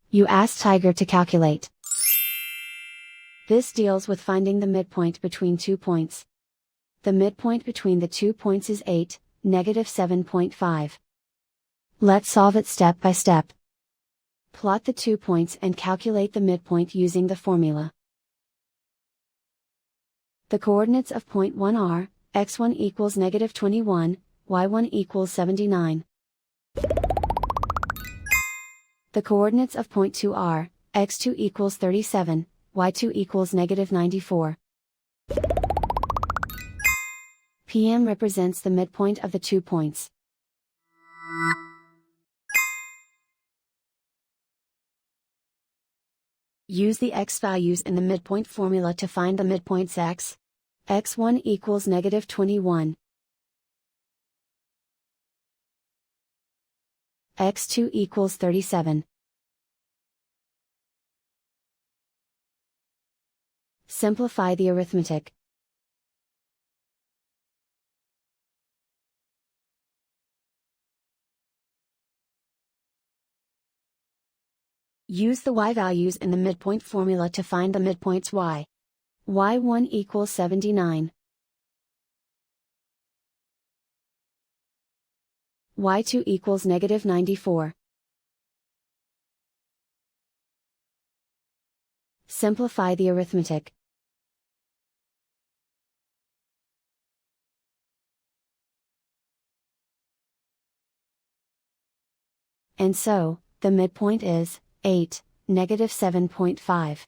You ask Tiger to calculate. This deals with finding the midpoint between 2 points. The midpoint between the 2 points is 8, -7.5. Let's solve it step by step. Plot the 2 points and calculate the midpoint using the formula. The coordinates of point 1 are, x1 equals -21, y1 equals 79. The coordinates of point 2 are, x2 equals 37, y2 equals -94. PM represents the midpoint of the 2 points. Use the x values in the midpoint formula to find the midpoints x. x1 equals -21. x2 equals 37. Simplify the arithmetic. Use the y values in the midpoint formula to find the midpoints y. y1 equals 79. y2 equals -94. Simplify the arithmetic. And so, the midpoint is 8, -7.5.